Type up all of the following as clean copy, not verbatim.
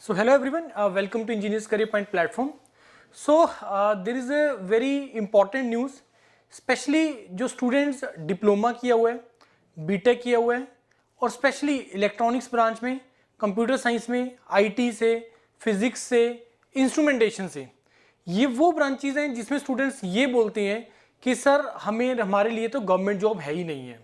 So hello everyone, welcome to Engineers Career Point platform. So there is a very important news, specially जो students diploma किया हुआ है, BTech किया हुआ है और स्पेशली इलेक्ट्रॉनिक्स ब्रांच में, कंप्यूटर साइंस में, आईटी से, फिजिक्स से, इंस्ट्रूमेंटेशन से, ये वो ब्रांचेज हैं जिसमें स्टूडेंट्स ये बोलते हैं कि सर हमारे लिए तो गवर्नमेंट जॉब है ही नहीं है।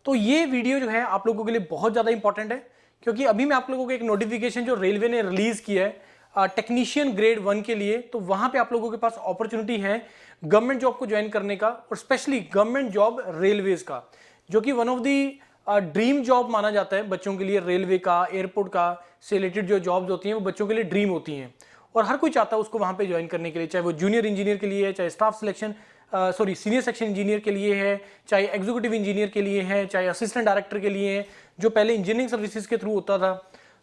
तो ये वीडियो जो है आप लोगों के लिए बहुत ज़्यादा इंपॉर्टेंट है, क्योंकि अभी मैं आप लोगों को एक नोटिफिकेशन जो रेलवे ने रिलीज किया है टेक्नीशियन ग्रेड 1 के लिए, तो वहां पे आप लोगों के पास अपॉर्चुनिटी है गवर्नमेंट जॉब को ज्वाइन करने का, और स्पेशली गवर्नमेंट जॉब रेलवेज का, जो कि one of the dream job माना जाता है बच्चों के लिए। रेलवे का, एयरपोर्ट का से रिलेटेड जो जॉब्स होती हैं वो बच्चों के लिए ड्रीम होती हैं और हर कोई चाहता है उसको वहां पे ज्वाइन करने के लिए, चाहे वो जूनियर इंजीनियर के लिए है, चाहे staff selection senior section engineer के लिए है, चाहे एग्जीक्यूटिव इंजीनियर के लिए है, चाहे असिस्टेंट डायरेक्टर के लिए है, जो पहले इंजीनियरिंग सर्विसेज के थ्रू होता था।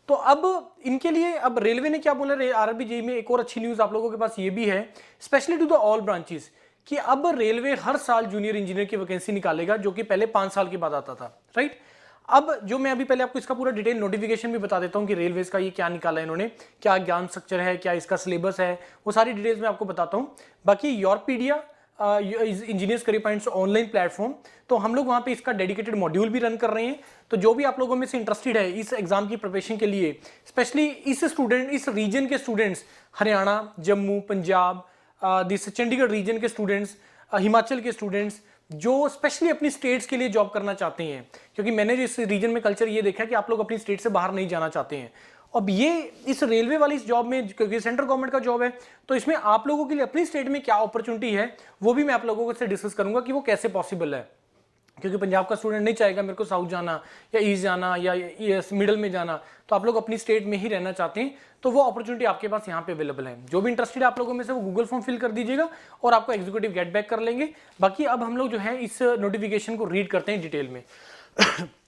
तो अब इनके लिए अब रेलवे ने क्या बोला, आरआरबी जेईई में एक और अच्छी न्यूज़ आप लोगों के पास ये भी है, specially to the all branches, कि अब रेलवे हर साल जूनियर इंजीनियर की वैकेंसी निकालेगा, जो कि पहले 5 साल के बाद आता था, राइट। अब जो मैं अभी पहले आपको इसका पूरा डिटेल नोटिफिकेशन भी बता देता हूँ कि रेलवेज का ये क्या निकाला है इन्होंने, क्या ज्ञान स्ट्रक्चर है, क्या इसका सिलेबस है, वो सारी डिटेल्स मैं आपको बताता हूँ। बाकी Yourpedia engineers career points online platform, तो हम लोग वहाँ पे इसका डेडिकेटेड मॉड्यूल भी रन कर रहे हैं। तो जो भी आप लोगों में से इंटरेस्टेड है इस एग्जाम की प्रिपरेशन के लिए, स्पेशली इस रीजन के students, Haryana, Jammu, Punjab, this Chandigarh region के स्टूडेंट्स, हिमाचल के स्टूडेंट्स, जो स्पेशली अपनी स्टेट्स के लिए जॉब करना चाहते हैं, क्योंकि मैंने इस रीजन में कल्चर ये देखा है कि आप लोग अपनी स्टेट से बाहर नहीं जाना चाहते हैं। अब ये इस रेलवे वाली इस जॉब में, क्योंकि सेंट्रल गवर्नमेंट का जॉब है, तो इसमें आप लोगों के लिए अपनी स्टेट में क्या अपॉर्चुनिटी है वो भी मैं आप लोगों से डिस्कस करूंगा कि वो कैसे पॉसिबल है। क्योंकि पंजाब का स्टूडेंट नहीं चाहेगा मेरे को साउथ जाना या ईस्ट जाना या मिडल में जाना, तो आप लोग अपनी स्टेट में ही रहना चाहते हैं, तो वो अपॉर्चुनिटी आपके पास यहाँ पे अवेलेबल है। जो भी इंटरेस्टेड है आप लोगों में से वो गूगल फॉर्म फिल कर दीजिएगा और आपको एग्जीक्यूटिव गेट बैक कर लेंगे। बाकी अब हम लोग जो है इस नोटिफिकेशन को रीड करते हैं डिटेल में।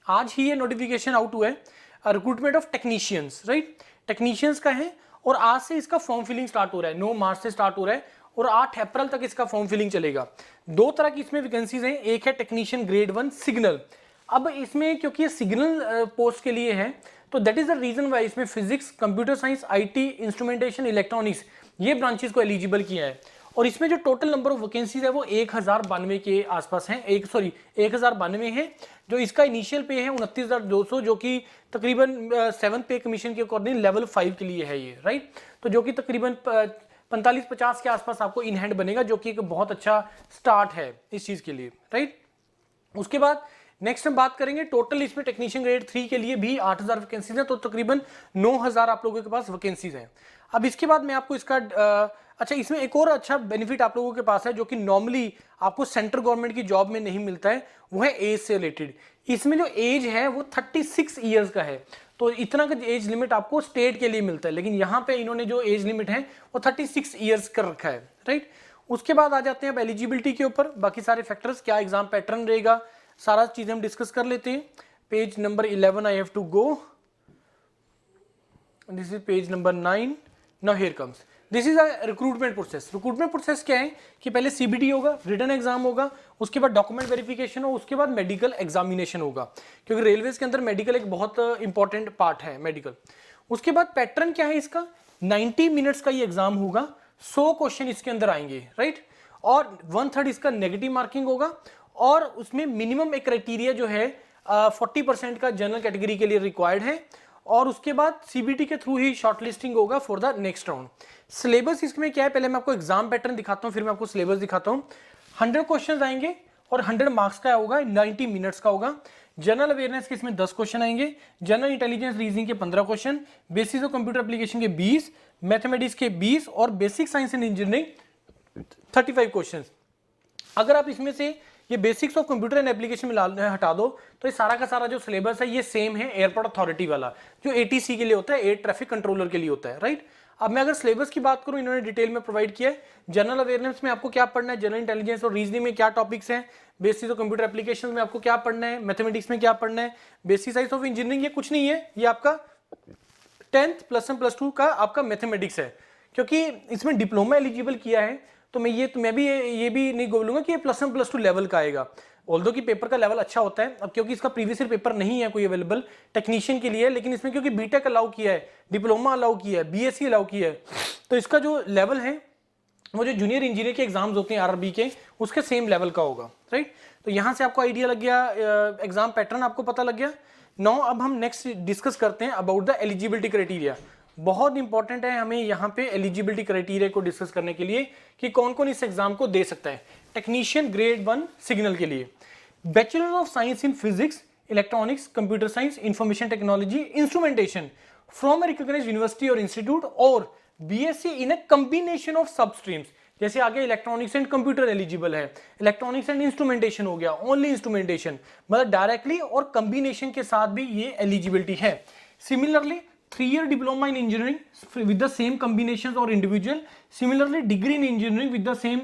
आज ही ये नोटिफिकेशन आउट हुआ है, recruitment of technicians, right, technicians का है, और आज से इसका फॉर्म फिलिंग स्टार्ट हो रहा है, 9 मार्च से स्टार्ट हो रहा है और 8 अप्रैल तक इसका फॉर्म फिलिंग चलेगा। 2 तरह की इसमें वैकेंसीज हैं, एक है टेक्नीशियन ग्रेड 1 सिग्नल। अब इसमें क्योंकि ये सिग्नल पोस्ट के लिए है, तो that is the reason why इसमें physics, computer science, IT, instrumentation, electronics, ये ब्रांचेस को एलिजिबल किया है। और इसमें जो टोटल नंबर ऑफ वैकेंसीज है वो 1092 के आसपास है, 1092 है। जो इसका इनिशियल पे है 29,200, जो कि तकरीबन 7th पे कमीशन के अकॉर्डिंग लेवल 5 के लिए है ये, राइट। तो जो कि तकरीबन 45-50 के आसपास आपको इन हैंड बनेगा, जो कि एक बहुत अच्छा स्टार्ट है इस चीज के लिए, राइट। उसके बाद नेक्स्ट हम बात करेंगे टोटल इसमें टेक्नीशियन ग्रेड 3 के लिए भी 8000 वैकेंसीज है, तो तकरीबन 9000 आप लोगों के पास वैकेंसीज हैं। अब इसके बाद मैं आपको इसका अच्छा, इसमें एक और अच्छा बेनिफिट आप लोगों के पास है, जो कि नॉर्मली आपको सेंट्रल गवर्नमेंट की जॉब में नहीं मिलता है, वो है एज से रिलेटेड। इसमें जो एज है वो 36 ईयर्स का है, तो इतना का एज लिमिट आपको स्टेट के लिए मिलता है, लेकिन यहाँ पे इन्होंने जो एज लिमिट है वो 36 ईयर्स कर रखा है, राइट। उसके बाद आ जाते हैं अब एलिजिबिलिटी के ऊपर, बाकी सारे फैक्टर्स, क्या एग्जाम पैटर्न रहेगा, सारा चीजें हम डिस्कस कर लेते हैं। Page number 11 I have to go, this is page number 9। Now here comes, this is a recruitment process. Recruitment process क्या है कि पहले सीबीटी होगा, रिटन एग्जाम होगा, उसके बाद डॉक्यूमेंट वेरिफिकेशन हो, उसके बाद मेडिकल एग्जामिनेशन होगा, क्योंकि रेलवेज के अंदर मेडिकल एक बहुत इंपॉर्टेंट पार्ट है, मेडिकल। उसके बाद पैटर्न क्या है इसका, 90 मिनट्स का ये एग्जाम होगा, 100 क्वेश्चन इसके अंदर आएंगे, राइट, और 1/3 इसका नेगेटिव मार्किंग होगा, और उसमें मिनिमम एक क्राइटेरिया जो है 40% का जनरल कैटेगरी के लिए रिक्वायर्ड है, और उसके बाद सीबीटी के थ्रू ही शॉर्टलिस्टिंग होगा for the next round. Syllabus इसमें क्या है, पहले मैं आपको एग्जाम पैटर्न दिखाता हूं, फिर मैं आपको सिलेबस दिखाता हूं। 100 क्वेश्चन आएंगे और 100 मार्क्स का होगा, 90 मिनट्स का होगा। जनरल अवेयरनेस के इसमें 10 क्वेश्चन आएंगे, जनरल इंटेलिजेंस रीजनिंग के 15 question, basis of computer application के 20, मैथमेटिक्स के 20 और basic science and engineering 35 question. अगर आप इसमें से ये basics of computer and application में हटा दो, तो ये सारा का सारा जो सिलेबस है ये सेम है एयरपोर्ट अथॉरिटी वाला, जो एटीसी के लिए होता है, एयर ट्रैफिक कंट्रोलर के लिए होता है, राइट। अब मैं अगर सिलेबस की बात करूं, इन्होंने डिटेल में प्रोवाइड किया है। जनरल अवेयरनेस में आपको क्या पढ़ना है, जनरल इंटेलिजेंस और रीजनिंग में क्या टॉपिक्स हैं, बेसिस ऑफ कंप्यूटर एप्लीकेशन में आपको क्या पढ़ना है, मैथमेटिक्स में क्या पढ़ना है, बेसिक साइंस ऑफ इंजीनियरिंग ये कुछ नहीं है, ये आपका 10th +1 +2 का आपका मैथमेटिक्स है। क्योंकि इसमें डिप्लोमा एलिजिबल किया है, तो मैं भी ये भी नहीं बोलूंगा कि ये +1 +2 लेवल का आएगा। ऑल्दो कि पेपर का लेवल अच्छा होता है, अब क्योंकि इसका प्रीवियस ईयर पेपर नहीं है कोई अवेलेबल टेक्नीशियन के लिए, लेकिन इसमें क्योंकि बीटेक अलाउ किया है, डिप्लोमा अलाउ किया है, बीएससी अलाउ किया है, तो इसका जो लेवल है वो जो जूनियर इंजीनियर के एग्जाम्स होते हैं आरआरबी के, उसके सेम लेवल का होगा, राइट। तो यहाँ से आपको आइडिया लग गया, एग्जाम पैटर्न आपको पता लग गया। नाउ अब हम नेक्स्ट डिस्कस करते हैं अबाउट द एलिजिबिलिटी क्राइटेरिया। बहुत इंपॉर्टेंट है हमें यहाँ पे एलिजिबिलिटी क्राइटेरिया को डिस्कस करने के लिए कि कौन कौन इस एग्जाम को दे सकता है। टेक्नीशियन ग्रेड 1 सिग्नल के लिए bachelor of science in physics, electronics, computer science, information technology, instrumentation from a recognised university और इंस्टीट्यूट, और BSc in a combination of सब स्ट्रीम्स, जैसे आगे इलेक्ट्रॉनिक्स एंड कंप्यूटर एलिजिबल है, इलेक्ट्रॉनिक्स एंड इंस्ट्रूमेंटेशन हो गया, ओनली इंस्ट्रूमेंटेशन, मतलब directly और कॉम्बिनेशन के साथ भी ये एलिजिबिलिटी है। Similarly 3-year diploma in engineering with the same combinations or individual, similarly degree in engineering with the same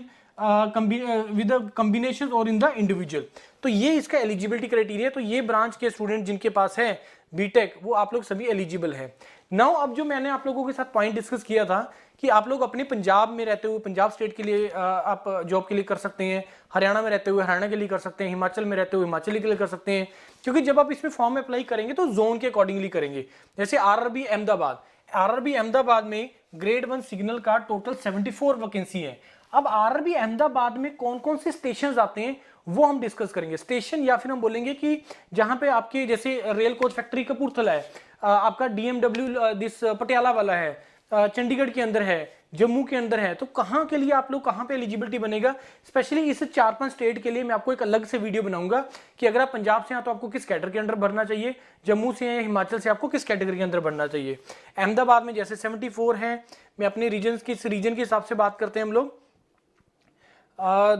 with the combinations or in the individual। तो ये इसका एलिजिबिलिटी क्राइटेरिया। तो ये ब्रांच के स्टूडेंट जिनके पास है बीटेक वो आप लोग सभी एलिजिबल है। नाउ अब जो मैंने आप लोगों के साथ पॉइंट डिस्कस किया था कि आप लोग अपने पंजाब में रहते हुए पंजाब स्टेट के लिए आप जॉब के लिए कर सकते हैं, हरियाणा में रहते हुए हरियाणा के लिए कर सकते हैं, हिमाचल में रहते हुए हिमाचल के लिए कर सकते हैं, क्योंकि जब आप इसमें फॉर्म अप्लाई करेंगे तो जोन के अकॉर्डिंगली करेंगे। जैसे आरआरबी अहमदाबाद में ग्रेड 1 सिग्नल का टोटल 74 वैकेंसी है। अब आरआरबी अहमदाबाद में कौन कौन से स्टेशन आते हैं वो हम डिस्कस करेंगे। स्टेशन या फिर हम बोलेंगे कि जहां पे आपके जैसे रेल कोच फैक्ट्री कपूरथला है, आपका डीएमडब्ल्यू दिस पटियाला वाला है, चंडीगढ़ के अंदर है, जम्मू के अंदर है, तो कहाँ के लिए आप लोग कहाँ पे एलिजिबिलिटी बनेगा। स्पेशली इस 4-5 स्टेट के लिए मैं आपको एक अलग से वीडियो बनाऊंगा कि अगर आप पंजाब से हैं तो आपको किस कैटेगरी के अंदर भरना चाहिए, जम्मू से हैं हिमाचल से आपको किस कैटेगरी के अंदर भरना चाहिए। अहमदाबाद में जैसे 74 है, मैं अपने रीजन के हिसाब से बात करते हैं हम लोग।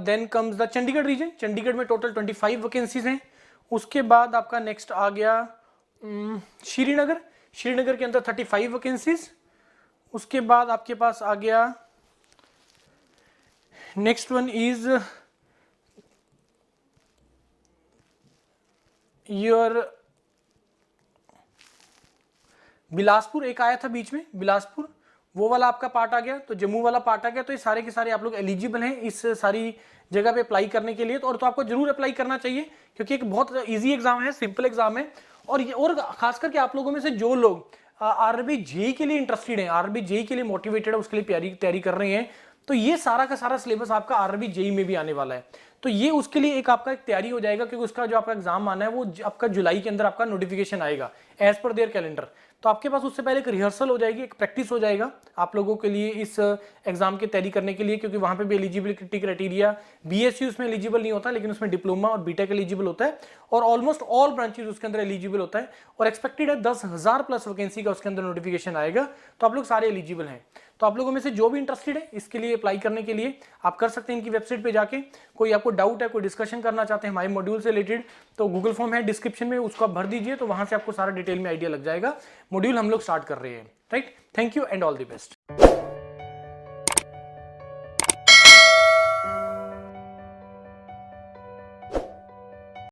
Then comes the Chandigarh region, Chandigarh में टोटल 25 वैकेंसीज हैं। उसके बाद आपका नेक्स्ट आ गया श्रीनगर के अंदर 35 वैकेंसीज। उसके बाद आपके पास आ गया next one is your Bilaspur, एक आया था बीच में बिलासपुर, वो वाला आपका पार्ट आ गया, तो जम्मू वाला पार्ट आ गया। तो ये सारे के सारे आप लोग एलिजिबल हैं इस सारी जगह पे अप्लाई करने के लिए। तो आपको जरूर अप्लाई करना चाहिए क्योंकि एक बहुत इजी एग्जाम है, सिंपल एग्जाम है। और खास करके आप लोगों में से जो लोग आरआरबी जेई के लिए इंटरेस्टेड है, आरआरबी जेई के लिए मोटिवेटेड है, उसके लिए तैयारी कर रहे हैं, तो ये सारा का सारा सिलेबस आपका आरआरबी जेई में भी आने वाला है। तो ये उसके लिए एक आपका तैयारी हो जाएगा क्योंकि उसका जो आपका एग्जाम आना है वो आपका जुलाई के अंदर आपका नोटिफिकेशन आएगा एज पर देयर कैलेंडर। तो आपके पास उससे पहले एक रिहर्सल हो जाएगी, एक प्रैक्टिस हो जाएगा आप लोगों के लिए इस एग्जाम की तैयारी करने के लिए, क्योंकि वहां पे भी एलिजिबिलिटी क्राइटेरिया बीएससी उसमें एलिजिबल नहीं होता, लेकिन उसमें डिप्लोमा और बीटेक एलिजिबल होता है और ऑलमोस्ट ऑल ब्रांचेस उसके अंदर एलिजिबल होता है। और एक्सपेक्टेड है 10,000 प्लस वैकेंसी का उसके अंदर नोटिफिकेशन आएगा। तो आप लोग सारे एलिजिबल हैं। तो आप लोगों में से जो भी इंटरेस्टेड है इसके लिए अप्लाई करने के लिए आप कर सकते हैं इनकी वेबसाइट पे जाके। कोई आपको डाउट है, कोई डिस्कशन करना चाहते हैं हमारे मॉड्यूल से रिलेटेड, तो गूगल फॉर्म है डिस्क्रिप्शन में, उसको आप भर दीजिए, तो वहां से आपको सारा डिटेल में आइडिया लग जाएगा। मॉड्यूल हम लोग स्टार्ट कर रहे हैं, right. Thank you and all the best.